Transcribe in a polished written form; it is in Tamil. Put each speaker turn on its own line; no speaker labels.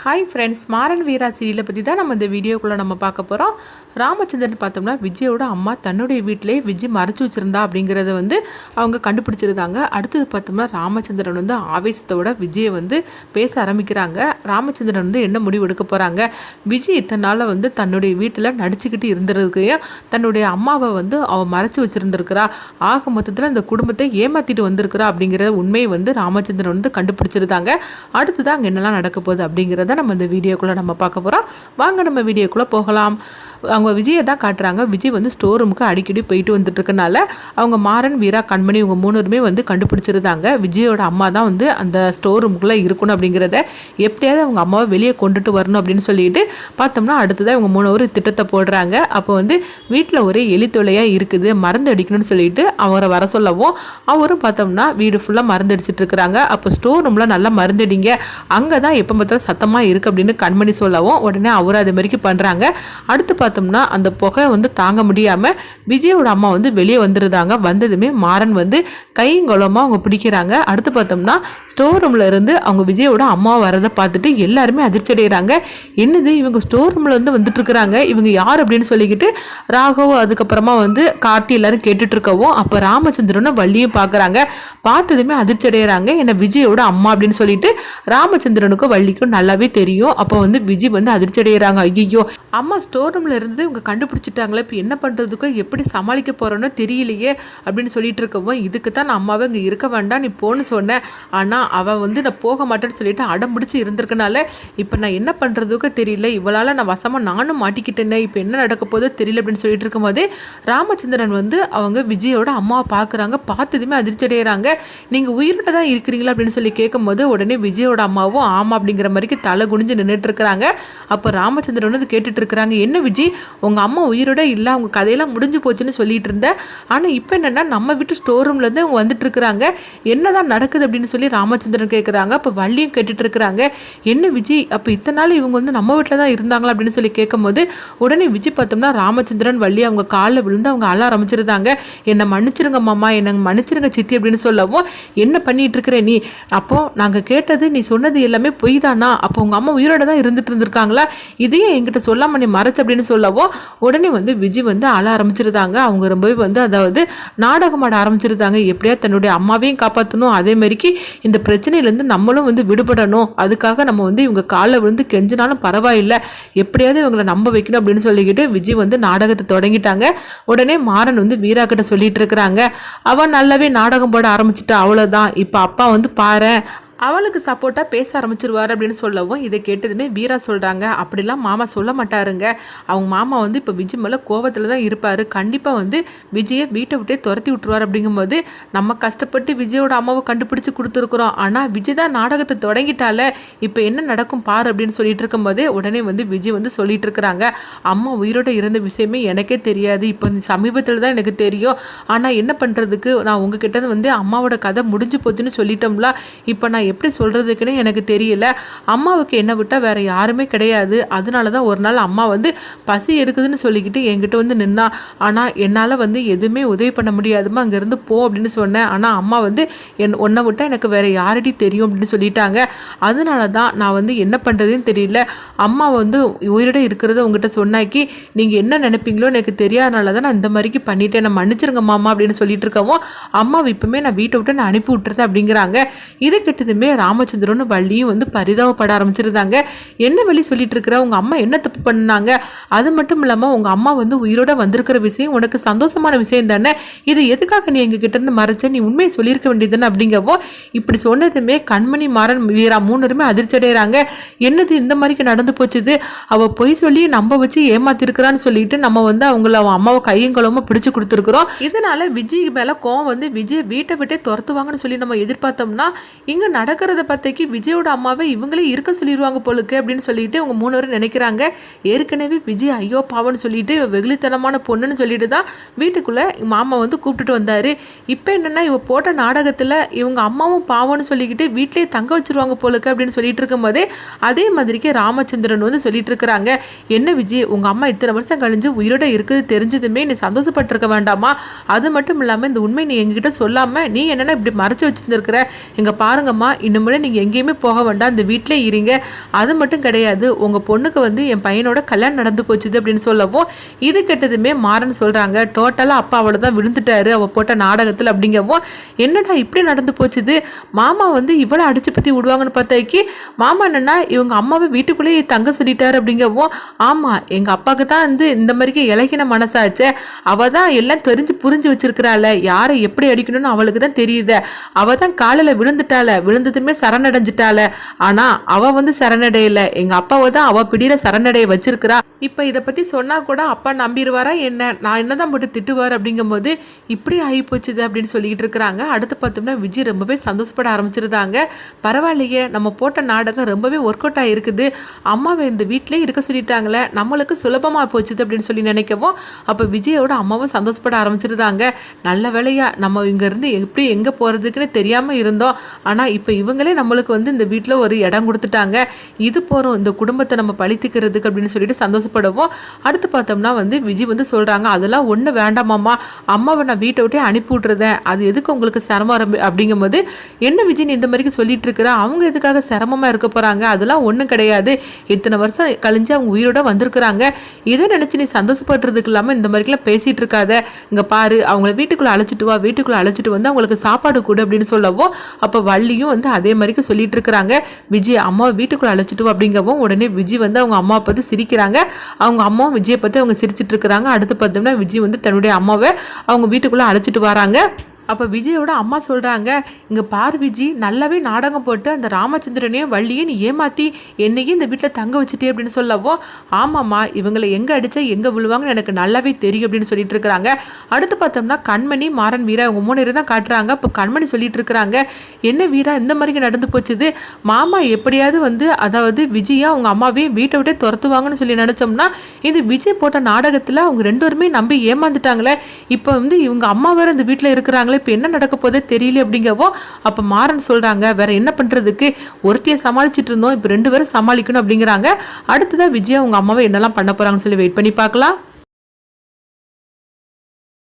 ஹாய் ஃப்ரெண்ட்ஸ், மாறன் வீரா சீரியலை பற்றி தான் நம்ம இந்த வீடியோக்குள்ளே நம்ம பார்க்க போகிறோம். ராமச்சந்திரன் பார்த்தோம்னா விஜயோட அம்மா தன்னுடைய வீட்டிலே விஜய் மறைச்சி வச்சுருந்தா அப்படிங்கிறத அவங்க கண்டுபிடிச்சிருந்தாங்க. அடுத்தது பார்த்தோம்னா ராமச்சந்திரன் ஆவேசத்தோட விஜயை பேச ஆரம்பிக்கிறாங்க. ராமச்சந்திரன் என்ன முடிவு எடுக்க போகிறாங்க, விஜய் இத்தனை நாளில் தன்னுடைய வீட்டில் நடிச்சுக்கிட்டு இருந்துறதுக்கையும் தன்னுடைய அம்மாவை அவள் மறைச்சி வச்சுருந்துருக்கிறா, ஆக மொத்தத்தில் இந்த குடும்பத்தை ஏமாற்றிட்டு வந்திருக்கிறா அப்படிங்கிறத உண்மையை ராமச்சந்திரன் கண்டுபிடிச்சிருந்தாங்க. அடுத்தது அங்கே என்னெல்லாம் நடக்க போகுது அப்படிங்கிறத நம்ம இந்த வீடியோக்குள்ளே நம்ம பார்க்க போகிறோம். வாங்க நம்ம வீடியோக்குள்ளே போகலாம். அவங்க விஜயை தான் காட்டுறாங்க. விஜய் ஸ்டோர் ரூமுக்கு அடிக்கடி போயிட்டு வந்துட்டு இருக்கனால அவங்க மாறன், வீரா, கண்மணி இவங்க மூணுமே கண்டுபிடிச்சிருந்தாங்க. விஜயோட அம்மா தான் அந்த ஸ்டோர் ரூமுக்குள்ளே இருக்கணும் அப்படிங்கிறத எப்படியாவது அவங்க அம்மாவை வெளியே கொண்டுட்டு வரணும் அப்படின்னு சொல்லிட்டு பார்த்தோம்னா அடுத்ததான் இவங்க மூணு ஒரு திட்டத்தை போடுறாங்க. அப்போ வீட்டில் ஒரே எலி தொல்லையாக இருக்குது, மருந்து அடிக்கணும்னு சொல்லிட்டு அவரை வர சொல்லவும் அவரும் பார்த்தோம்னா வீடு ஃபுல்லாக மருந்து அடிச்சிட்டு இருக்கிறாங்க. அப்போ ஸ்டோர் ரூமில் நல்லா மருந்தடிங்க, அங்கே தான் எப்போ பார்த்தாலும் சத்தமாக இருக்குது அப்படின்னு கண்மணி சொல்லவும் உடனே அவரும் அது மாதிரிக்கு பண்ணுறாங்க. அடுத்து பார்த்தோம்னா அந்த புகை தாங்க முடியாமல் விஜயோட அம்மா வெளியே வந்துருந்தாங்க. வந்ததுமே மாறன் கைங்கொலமாக அவங்க பிடிக்கிறாங்க. அடுத்து பார்த்தோம்னா ஸ்டோர் ரூமில் இருந்து அவங்க விஜயோட அம்மா வரதை பார்த்துட்டு எல்லாருமே அதிர்ச்சி அடைகிறாங்க. என்னது இவங்க ஸ்டோர் ரூமில் வந்துட்டு இருக்கிறாங்க, இவங்க யார் அப்படின்னு சொல்லிக்கிட்டு ராகவ் அதுக்கப்புறமா கார்த்தி எல்லாரும் கேட்டுட்டு இருக்கவும் அப்போ ராமச்சந்திரனும் வள்ளியும் பார்க்குறாங்க. பார்த்ததுமே அதிர்ச்சி அடைகிறாங்க. என்ன விஜயோட அம்மா அப்படின்னு சொல்லிட்டு ராமச்சந்திரனுக்கும் வள்ளிக்கும் நல்லாவே தெரியும். அப்போ விஜய் அதிர்ச்சி அடைகிறாங்க. ஐயோ, அம்மா ஸ்டோர் ரூமில் இருந்து இவங்க கண்டுபிடிச்சிட்டாங்களே, இப்போ என்ன பண்ணுறதுக்கோ எப்படி சமாளிக்க போகிறோன்னு தெரியலையே அப்படின்னு சொல்லிட்டு இருக்கவும் இதுக்கு தான் நான் அம்மாவை இங்கே இருக்க வேண்டாம் நீ போன்னு சொன்னேன், ஆனால் அவள் நான் போக மாட்டேன்னு சொல்லிட்டு அடம் பிடிச்சி இருந்திருக்கனால இப்போ நான் என்ன பண்ணுறதுக்கோ தெரியல, இவளால் நான் வசமாக நானும் மாட்டிக்கிட்டேனே, இப்போ என்ன நடக்க போதோ தெரியல அப்படின்னு சொல்லிட்டு இருக்கும்போதே ராமச்சந்திரன் அவங்க விஜயோட அம்மாவை பார்க்குறாங்க. பார்த்ததுமே அதிர்ச்சி அடைகிறாங்க. நீங்கள் உயிரோட தான் இருக்கிறீங்களா அப்படின்னு சொல்லி கேட்கும்போது உடனே விஜயோட அம்மாவும் ஆமாம் அப்படிங்கிற மாதிரிக்கு தலை குனிஞ்சு நின்றுட்டு இருக்கிறாங்க. அப்போ ராமச்சந்திரன் கேட்டுட்டு இருக்கிறாங்க. என்ன விஜய், உங்கள் அம்மா உயிரோட இல்லை, அவங்க கதையெல்லாம் முடிஞ்சு போச்சுன்னு சொல்லிட்டு இருந்தேன், ஆனால் இப்போ என்னென்னா நம்ம வீட்டு ஸ்டோர் ரூம்லேருந்து அவங்க வந்துட்டு இருக்கிறாங்க, என்னதான் நடக்குது அப்படின்னு சொல்லி ராமச்சந்திரன் கேட்குறாங்க. அப்போ வள்ளியும் கேட்டுட்டு இருக்கிறாங்க. என்ன விஜய், அப்போ இத்தனை நாள் இவங்க நம்ம வீட்டில் தான் இருந்தாங்களா அப்படின்னு சொல்லி கேட்கும்போது உடனே விஜய் பார்த்தோம்னா ராமச்சந்திரன் வள்ளி அவங்க காலில் விழுந்து அவங்க அழ ஆரம்பிச்சிருந்தாங்க. என்னை மன்னிச்சிருங்க மாமா, என்னை மன்னிச்சிருங்க சித்தி அப்படின்னு சொல்லவும் என்ன பண்ணிட்டு இருக்கிற நீ, அப்போ நாங்கள் கேட்டது நீ சொன்னது எல்லாமே பொய் தானா, அப்போ உங்கள் அம்மா உயிரோட தான் இருந்துட்டு இருந்திருக்காங்களா, இதையே என்கிட்ட சொல்லாம நீ மறைச்சு அப்படின்னு சொல்லவும் உடனே விஜய் அழ ஆரம்பிச்சிருந்தாங்க. அவங்க ரொம்பவே அதாவது நாடகம் ஆட ஆரம்பிச்சிருந்தாங்க. எப்படியா தன்னுடைய அம்மாவையும் காப்பாற்றணும், அதே மாதிரிக்கு இந்த பிரச்சனையிலேருந்து நம்மளும் விடுபடணும், அதுக்காக நம்ம இவங்க காலில் விழுந்து கெஞ்சினாலும் பரவாயில்லை, எப்படியாவது இவங்களை நம்ப வைக்கணும் அப்படின்னு சொல்லிக்கிட்டு விஜய் நாடகத்தை தொடங்கிட்டாங்க. உடனே மாறன் வீரா கிட்ட சொல்லிட்டு இருக்கிறாங்க. அவன் நல்லாவே நாடகம் போட ஆரம்பிச்சுட்டா, அவ்வளோதான், இப்போ அப்பா பாரு அவளுக்கு சப்போர்ட்டாக பேச ஆரம்பிச்சிருவார் அப்படின்னு சொல்லவும் இதை கேட்டதுமே வீரா சொல்கிறாங்க. அப்படிலாம் மாமா சொல்ல மாட்டாருங்க, அவங்க மாமா இப்போ விஜய் மேலே கோவத்தில் தான் இருப்பார், கண்டிப்பாக விஜயை வீட்டை விட்டே துரத்தி விட்டுருவார். அப்படிங்கும்போது நம்ம கஷ்டப்பட்டு விஜயோட அம்மாவை கண்டுபிடிச்சி கொடுத்துருக்குறோம், ஆனால் விஜய் தான் நாடகத்தை தொடங்கிட்டால, இப்போ என்ன நடக்கும் பார் அப்படின்னு சொல்லிட்டு இருக்கும்போதே உடனே விஜய் சொல்லிட்டு இருக்கிறாங்க. அம்மா உயிரோட இருந்த விஷயமே எனக்கே தெரியாது, இப்போ சமீபத்தில் தான் எனக்கு தெரியும், ஆனால் என்ன பண்ணுறதுக்கு, நான் உங்ககிட்ட அம்மாவோட கதை முடிஞ்சு போச்சுன்னு சொல்லிட்டோம்ல, இப்போ நான் எப்படி சொல்கிறதுக்குன்னு எனக்கு தெரியல, அம்மாவுக்கு என்னை விட்டால் வேறு யாருமே கிடையாது, அதனால தான் ஒரு நாள் அம்மா பசி எடுக்குதுன்னு சொல்லிக்கிட்டு என்கிட்ட நின்னா, ஆனால் என்னால் எதுவுமே உதவி பண்ண முடியாதுமா, அங்கேருந்து போ அப்படின்னு சொன்னேன், ஆனால் அம்மா உன்னை விட்டால் எனக்கு வேறு யாரடி தெரியும் அப்படின்னு சொல்லிட்டாங்க, அதனால தான் நான் என்ன பண்ணுறதுன்னு தெரியல, அம்மா உயிரோட இருக்கிறத உங்ககிட்ட சொன்னாக்கி நீங்கள் என்ன நினைப்பீங்களோ எனக்கு தெரியாதனால தான் நான் இந்த மாதிரிக்கு பண்ணிட்டேன், நான் மன்னிச்சிருங்க மாமா அப்படின்னு சொல்லிட்டு இருக்கவும் அம்மாவை இப்போமே நான் வீட்டை விட்டு நான் அனுப்பி விட்டுறேன் அப்படிங்கிறாங்க. இதை கிட்டதுமே ராமச்சந்திரன் வள்ளியும் பரிதாபப்பட ஆரம்பிச்சிருந்தாங்க. என்ன வழி சொல்லிட்டு இருக்கிற, உங்க அம்மா என்ன தப்பு பண்ணாங்க, அது மட்டும் இல்லாமல் உங்க அம்மா உயிரோட வந்திருக்கிற விஷயம் உனக்கு சந்தோஷமான விஷயம் தானே, இது எதுக்காக நீ எங்க கிட்ட இருந்து மறைச்ச, நீ உண்மையை சொல்லியிருக்க வேண்டியதுன்னு அப்படிங்கவோ இப்படி சொன்னதுமே கண்மணி, மாறன், வீரா மூணுமே அதிர்ச்சி அடைகிறாங்க. என்னது இந்த மாதிரிக்கு நடந்து போச்சுது, அவ பொய் சொல்லி நம்ப வச்சு ஏமாத்திருக்கிறான்னு சொல்லிட்டு நம்ம அவங்கள அவன் அம்மாவை கையங்கலமா பிடிச்சு கொடுத்துருக்குறோம். இதனால விஜய் மேல கோவம் விஜய் வீட்டை விட்டே துரத்துவாங்கன்னு சொல்லி நம்ம எதிர்பார்த்தோம்னா இங்க நடக்கிறத பற்றிக்கு விஜயோட அம்மாவை இவங்களே இருக்க சொல்லிடுவாங்க போலுக்கு அப்படின்னு சொல்லிட்டு அவங்க மூணு பேரும் நினைக்கிறாங்க. ஏற்கனவே விஜய் ஐயோ பாவன்னு சொல்லிட்டு வெகுளித்தனமான பொண்ணுன்னு சொல்லிட்டு தான் வீட்டுக்குள்ளே மாமா கூப்பிட்டுட்டு வந்தார். இப்போ என்னென்னா இவ போட்ட நாடகத்தில் இவங்க அம்மாவும் பாவம்னு சொல்லிக்கிட்டு வீட்டிலேயே தங்க வச்சுருவாங்க போலுக்கு அப்படின்னு சொல்லிட்டு இருக்கும்போதே அதே மாதிரிக்கு ராமச்சந்திரன் சொல்லிட்டு இருக்கிறாங்க. என்ன விஜய், உங்கள் அம்மா இத்தனை வருஷம் கழிஞ்சு உயிரோட இருக்குது தெரிஞ்சதுமே நீ சந்தோஷப்பட்டிருக்க வேண்டாமா, அது மட்டும் இல்லாமல் இந்த உண்மை நீ எங்ககிட்ட சொல்லாமல் நீ என்னென்னா இப்படி மறைச்சி வச்சுருந்துருக்கிற, எங்கள் பாருங்கம்மா இன்னுமே நீங்கள் எங்கேயுமே போக வேண்டாம், இந்த வீட்டிலே இருங்க. அது மட்டும் கிடையாது, உங்கள் பொண்ணுக்கு வந்து என் பையனோட கல்யாணம் நடந்து போச்சுது அப்படின்னு சொல்லவும் இது கெட்டதுமே மாறன் சொல்கிறாங்க, டோட்டலாக அப்பா அவளை தான் விழுந்துட்டாரு அவள் போட்ட நாடகத்தில் அப்படிங்கவும், என்னடா இப்படி நடந்து போச்சுது, மாமா வந்து இவ்வளோ அடிச்சு பற்றி விடுவாங்கன்னு பார்த்தாக்கி மாமா என்னன்னா இவங்க அம்மாவை வீட்டுக்குள்ளேயே தங்க சொல்லிட்டாரு அப்படிங்கவும், ஆமாம் எங்கள் அப்பாவுக்கு தான் வந்து இந்த மாதிரிக்கு இலகின மனசாச்சே, அவள் தான் எல்லாம் தெரிஞ்சு புரிஞ்சு வச்சிருக்கிறாள், யாரை எப்படி அடிக்கணும்னு அவளுக்கு தான் தெரியுது, அவள் தான் காலில் விழுந்துட்டாள, விழுந்ததுமே சரணடைஞ்சிட்டாள, ஆனால் அவள் வந்து சரணடையலை, எங்கள் அப்பாவை தான் அவள் பிடியில் சரணடைய வச்சிருக்கிறா. இப்போ இதை பற்றி சொன்னால் கூட அப்பா நம்பிடுவாரா என்ன, நான் என்னதான் போட்டு திட்டுவார் அப்படிங்கும்போது இப்படி ஆகி போச்சுது அப்படின்னு சொல்லிக்கிட்டு இருக்கிறாங்க. அடுத்து பார்த்தோம்னா விஜய் ரொம்பவே சந்தோஷப்பட ஆரம்பிச்சிருந்தாங்க. பரவாயில்லையே, நம்ம போட்ட நாடகம் ரொம்பவே ஒர்க் அவுட் ஆகிருக்குது, அம்மாவை இந்த வீட்டிலே இருக்க சொல்லிட்டாங்களே, நம்மளுக்கு சுலபமாக போச்சுது அப்படின்னு சொல்லி நினைக்கவும் அப்போ விஜயோட அம்மாவும் சந்தோஷப்பட ஆரம்பிச்சிருந்தாங்க. நல்ல வேலையா நம்ம இங்கேருந்து எப்படி எங்கே போகிறதுக்குன்னு தெரியாமல் இருந்தோம், ஆனால் இப்போ இவங்களே நம்மளுக்கு வந்து இந்த வீட்டில் ஒரு இடம் கொடுத்துட்டாங்க, இது போகிறோம் இந்த குடும்பத்தை நம்ம பழித்துக்கிறதுக்கு அப்படின்னு சொல்லிட்டு சந்தோஷப்படவும் அடுத்து பார்த்தோம்னா வந்து விஜய் வந்து சொல்கிறாங்க, அதெல்லாம் ஒன்றும் வேண்டாமாம்மா, அம்மாவை நான் வீட்டை விட்டே அனுப்பி விட்றதேன், அது எதுக்கு உங்களுக்கு சிரமம் அப்படிங்கும்போது, என்ன விஜய் நீ இந்த மாதிரி சொல்லிட்டு இருக்கிற, அவங்க எதுக்காக சிரமமாக இருக்க போகிறாங்க, அதெல்லாம் ஒன்றும் கிடையாது, இத்தனை வருஷம் கழிஞ்சு அவங்க உயிரோட வந்திருக்கிறாங்க, இதை நினச்சி நீ சந்தோஷப்படுறதுக்கு இல்லாமல் இந்த மாதிரிலாம் பேசிகிட்டு இருக்காத, இங்கே பாரு அவங்கள வீட்டுக்குள்ளே அழைச்சிட்டு வா, வீட்டுக்குள்ளே அழைச்சிட்டு வந்து அவங்களுக்கு சாப்பாடு கொடு அப்படின்னு சொல்லவும் அப்போ வள்ளியும் வந்து அதே மாதிரிக்கு சொல்லிட்டு இருக்கிறாங்க, விஜய் அம்மாவை வீட்டுக்குள்ளே அழைச்சிட்டு வா அப்படிங்கவும் உடனே விஜய் வந்து அவங்க அம்மாவை பார்த்து சிரிக்கிறாங்க, அவங்க அம்மாவும் விஜயை பார்த்து அவங்க சிரிச்சிட்டு இருக்கிறாங்க. அடுத்து பார்த்தோம்னா விஜய் வந்து தன்னுடைய அம்மாவை அவங்க வீட்டுக்குள்ளே அழைச்சிட்டு வராங்க. அப்போ விஜயோட அம்மா சொல்கிறாங்க, இங்கே பார் விஜி, நல்லாவே நாடகம் போட்டு அந்த ராமச்சந்திரனையும் வள்ளியும் நீ ஏமாற்றி என்னையும் இந்த வீட்டில் தங்க வச்சுட்டே அப்படின்னு சொல்லவோ, ஆமாம்மா இவங்களை எங்கே அடித்தா எங்கே விழுவாங்கன்னு எனக்கு நல்லாவே தெரியும் அப்படின்னு சொல்லிட்டு இருக்கிறாங்க. அடுத்து பார்த்தோம்னா கண்மணி மாறன் வீரா இவங்க 3 பேர் தான் காட்டுறாங்க. இப்போ கண்மணி சொல்லிட்டு இருக்கிறாங்க, என்ன வீரா இந்த மாதிரி நடந்து போச்சுது, மாமா எப்படியாவது வந்து அதாவது விஜயா அவங்க அம்மாவையும் வீட்டை விட்டே துரத்துவாங்கன்னு சொல்லி நினச்சோம்னா இந்த விஜய் போட்ட நாடகத்தில் அவங்க 2 பேருமே நம்பி ஏமாந்துட்டாங்களே, இப்போ வந்து இவங்க அம்மா வேறு இந்த வீட்டில் இருக்கிறாங்களே, இப்போ என்ன நடக்க போதே தெரியல அப்படிங்கவோ அப்போ மாறன் சொல்கிறாங்க, வேற என்ன பண்ணுறதுக்கு, ஒருத்தையை சமாளிச்சுட்டு இருந்தோம், இப்போ 2 பேரும் சமாளிக்கணும் அப்படிங்கிறாங்க. அடுத்ததான் விஜய் அவங்க அம்மாவை என்னெல்லாம் பண்ண போகிறாங்கன்னு சொல்லி வெயிட் பண்ணி பார்க்கலாம்.